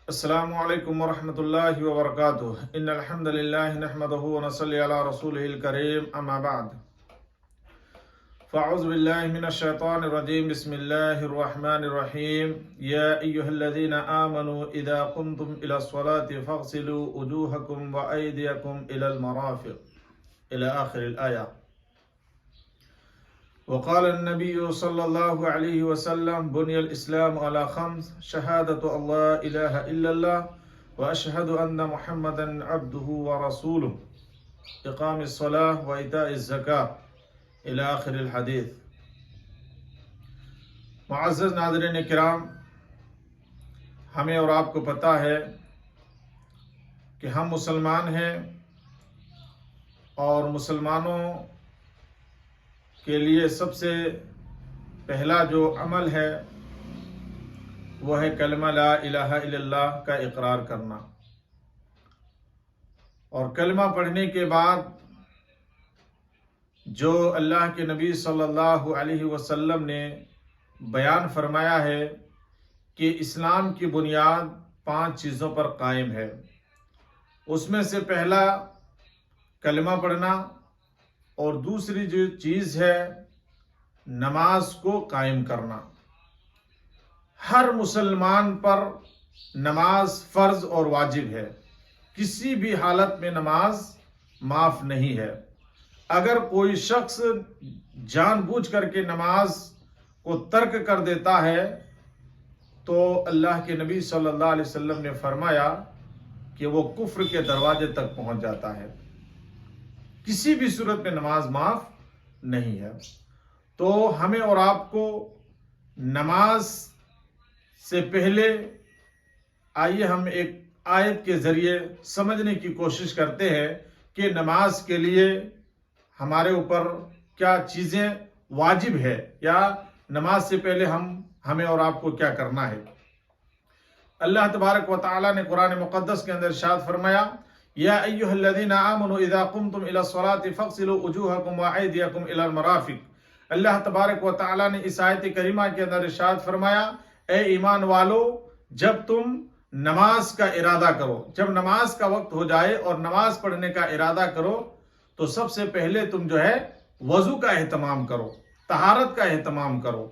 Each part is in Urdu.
السلام علیکم ورحمۃ اللہ وبرکاتہ ان الحمد للہ نحمده ونصلی علی رسولہ الکریم اما بعد فاعوذ باللہ من الشیطان الرجیم بسم اللہ الرحمن الرحیم یا ایہا الذین آمنوا اذا قمتم الى الصلاة فاغسلوا وجوہکم وایدیکم الى المرافق الى آخر الآیہ. وقال النبي صلى الله عليه وسلم بني الإسلام على خمس شهادة الله إله إلا الله وأشهد أن محمدا عبده ورسوله إقام الصلاة وإيتاء الزكاة إلى آخر الحديث. معزز ناظرین کرام، ہمیں اور آپ کو پتہ ہے کہ ہم مسلمان ہیں اور مسلمانوں کے لیے سب سے پہلا جو عمل ہے وہ ہے کلمہ لا الہ الا اللہ کا اقرار کرنا. اور کلمہ پڑھنے کے بعد جو اللہ کے نبی صلی اللہ علیہ وسلم نے بیان فرمایا ہے کہ اسلام کی بنیاد 5 چیزوں پر قائم ہے، اس میں سے پہلا کلمہ پڑھنا، اور دوسری جو چیز ہے نماز کو قائم کرنا. ہر مسلمان پر نماز فرض اور واجب ہے، کسی بھی حالت میں نماز معاف نہیں ہے. اگر کوئی شخص جان بوجھ کر کے نماز کو ترک کر دیتا ہے تو اللہ کے نبی صلی اللہ علیہ وسلم نے فرمایا کہ وہ کفر کے دروازے تک پہنچ جاتا ہے. کسی بھی صورت میں نماز معاف نہیں ہے. تو ہمیں اور آپ کو نماز سے پہلے آئیے ہم ایک آیت کے ذریعے سمجھنے کی کوشش کرتے ہیں کہ نماز کے لیے ہمارے اوپر کیا چیزیں واجب ہے، یا نماز سے پہلے ہمیں اور آپ کو کیا کرنا ہے. اللہ تبارک و تعالی نے قرآن مقدس کے اندر ارشاد فرمایا، یا ایہا الذین آمنوا اذا قمتم الى الصلاة فاغسلوا وجوہکم وایدیکم الى المرافق. اللہ تبارک و تعالی نے اس آیت کریمہ کے اندر ارشاد فرمایا، اے ایمان والو، جب تم نماز کا ارادہ کرو، جب نماز کا وقت ہو جائے اور نماز پڑھنے کا ارادہ کرو تو سب سے پہلے تم جو ہے وضو کا اہتمام کرو، طہارت کا اہتمام کرو،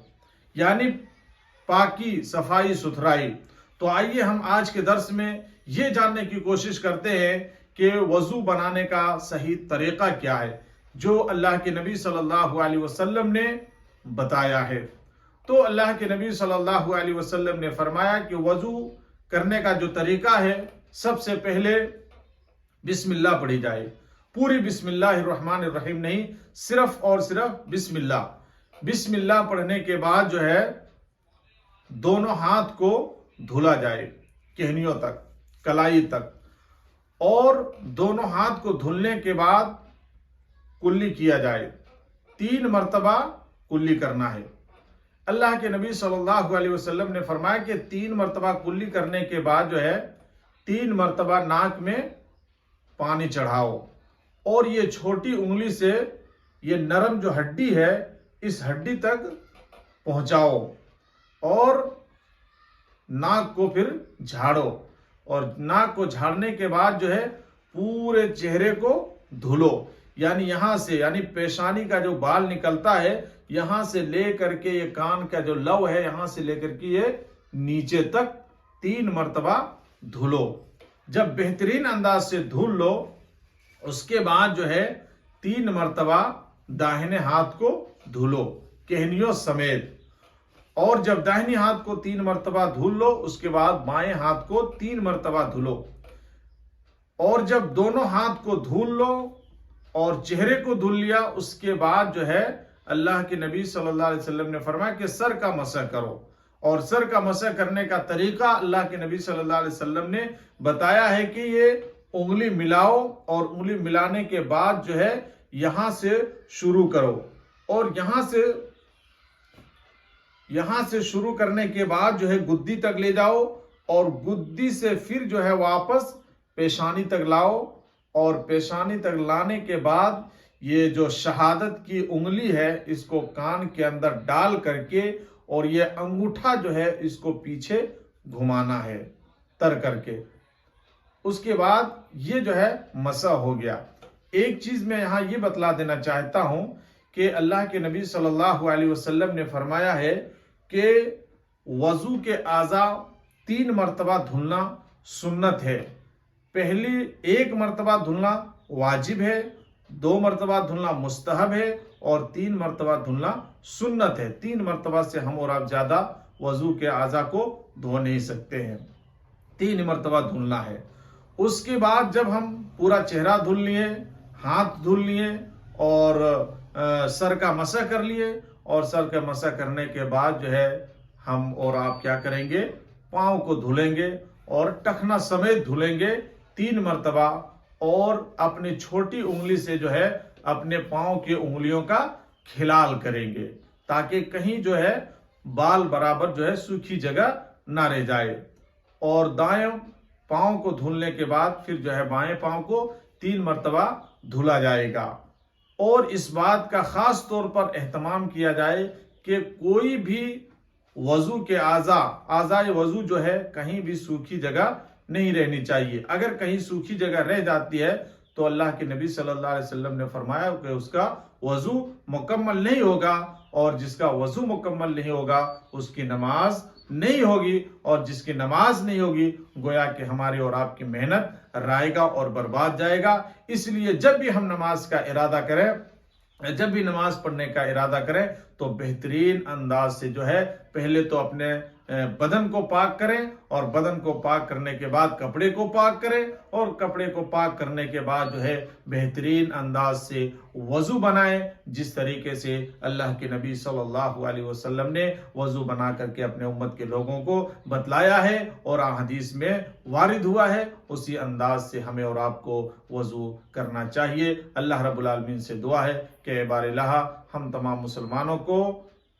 یعنی پاکی، صفائی ستھرائی. تو آئیے ہم آج کے درس میں یہ جاننے کی کوشش کرتے ہیں کہ وضو بنانے کا صحیح طریقہ کیا ہے جو اللہ کے نبی صلی اللہ علیہ وسلم نے بتایا ہے. تو اللہ کے نبی صلی اللہ علیہ وسلم نے فرمایا کہ وضو کرنے کا جو طریقہ ہے، سب سے پہلے بسم اللہ پڑھی جائے. پوری بسم اللہ الرحمن الرحیم نہیں، صرف اور صرف بسم اللہ. بسم اللہ پڑھنے کے بعد جو ہے دونوں ہاتھ کو دھلا جائے کہنیوں تک، کلائی تک، اور دونوں ہاتھ کو دھلنے کے بعد کلی کیا جائے. 3 مرتبہ کلی کرنا ہے. اللہ کے نبی صلی اللہ علیہ وسلم نے فرمایا کہ 3 مرتبہ کلی کرنے کے بعد جو ہے 3 مرتبہ ناک میں پانی چڑھاؤ، اور یہ چھوٹی انگلی سے یہ نرم جو ہڈی ہے اس ہڈی تک پہنچاؤ، اور ناک کو پھر جھاڑو، اور ناک کو جھاڑنے کے بعد جو ہے پورے چہرے کو دھلو. یعنی یہاں سے، یعنی پیشانی کا جو بال نکلتا ہے یہاں سے لے کر کے یہ کان کا جو لو ہے یہاں سے لے کر کے یہ نیچے تک 3 مرتبہ دھلو. جب بہترین انداز سے دھل لو اس کے بعد جو ہے 3 مرتبہ داہنے ہاتھ کو دھلو کہنیوں سمیت. اور جب داہنی ہاتھ کو 3 مرتبہ دھل لو اس کے بعد بائیں ہاتھ کو 3 مرتبہ دھلو. اور جب دونوں ہاتھ کو دھل لو اور چہرے کو دھل لیا اس کے بعد جو ہے اللہ کے نبی صلی اللہ علیہ وسلم نے فرمایا کہ سر کا مسح کرو. اور سر کا مسح کرنے کا طریقہ اللہ کے نبی صلی اللہ علیہ وسلم نے بتایا ہے کہ یہ انگلی ملاؤ، اور انگلی ملانے کے بعد جو ہے یہاں سے شروع کرو، اور یہاں سے شروع کرنے کے بعد جو ہے گدی تک لے جاؤ، اور گدی سے پھر جو ہے واپس پیشانی تک لاؤ، اور پیشانی تک لانے کے بعد یہ جو شہادت کی انگلی ہے اس کو کان کے اندر ڈال کر کے اور یہ انگوٹھا جو ہے اس کو پیچھے گھمانا ہے تر کر کے. اس کے بعد یہ جو ہے مسح ہو گیا. ایک چیز میں یہاں یہ بتلا دینا چاہتا ہوں کہ اللہ کے نبی صلی اللہ علیہ وسلم نے فرمایا ہے کہ وضو کے اعضاء 3 مرتبہ دھلنا سنت ہے. پہلی 1 مرتبہ دھلنا واجب ہے، 2 مرتبہ دھلنا مستحب ہے اور 3 مرتبہ دھلنا سنت ہے. 3 مرتبہ سے ہم اور آپ زیادہ وضو کے اعضاء کو دھو نہیں سکتے ہیں. 3 مرتبہ دھلنا ہے. اس کے بعد جب ہم پورا چہرہ دھل لیے، ہاتھ دھل لیے اور سر کا مسح کر لیے، اور سر کا مسح کرنے کے بعد جو ہے ہم اور آپ کیا کریں گے، پاؤں کو دھلیں گے اور ٹخنا سمیت دھلیں گے 3 مرتبہ، اور اپنی چھوٹی انگلی سے جو ہے اپنے پاؤں کی انگلیوں کا کھلال کریں گے تاکہ کہیں جو ہے بال برابر جو ہے سوکھی جگہ نہ رہ جائے. اور دائیں پاؤں کو دھلنے کے بعد پھر جو ہے بائیں پاؤں کو 3 مرتبہ دھلا جائے گا. اور اس بات کا خاص طور پر اہتمام کیا جائے کہ کوئی بھی وضو کے اعضاء وضو جو ہے کہیں بھی سوکھی جگہ نہیں رہنی چاہیے. اگر کہیں سوکھی جگہ رہ جاتی ہے تو اللہ کے نبی صلی اللہ علیہ وسلم نے فرمایا کہ اس کا وضو مکمل نہیں ہوگا، اور جس کا وضو مکمل نہیں ہوگا اس کی نماز نہیں ہوگی، اور جس کی نماز نہیں ہوگی گویا کہ ہماری اور آپ کی محنت رائے گا اور برباد جائے گا. اس لیے جب بھی ہم نماز کا ارادہ کریں، جب بھی نماز پڑھنے کا ارادہ کریں تو بہترین انداز سے جو ہے پہلے تو اپنے بدن کو پاک کریں، اور بدن کو پاک کرنے کے بعد کپڑے کو پاک کریں، اور کپڑے کو پاک کرنے کے بعد جو ہے بہترین انداز سے وضو بنائیں جس طریقے سے اللہ کے نبی صلی اللہ علیہ وسلم نے وضو بنا کر کے اپنے امت کے لوگوں کو بتلایا ہے اور احادیث میں وارد ہوا ہے. اسی انداز سے ہمیں اور آپ کو وضو کرنا چاہیے. اللہ رب العالمین سے دعا ہے کہ بار الہ ہم تمام مسلمانوں کو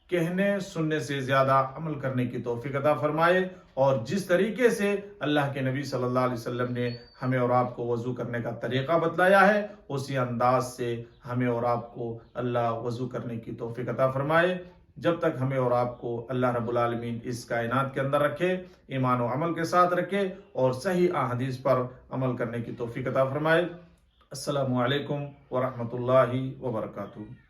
کہنے سننے سے زیادہ عمل کرنے کی توفیق عطا فرمائے، اور جس طریقے سے اللہ کے نبی صلی اللہ علیہ وسلم نے ہمیں اور آپ کو وضو کرنے کا طریقہ بتلایا ہے اسی انداز سے ہمیں اور آپ کو اللہ وضو کرنے کی توفیق عطا فرمائے. جب تک ہمیں اور آپ کو اللہ رب العالمین اس کائنات کے اندر رکھے، ایمان و عمل کے ساتھ رکھے اور صحیح احادیث پر عمل کرنے کی توفیق عطا فرمائے. السلام علیکم ورحمۃ اللہ وبرکاتہ.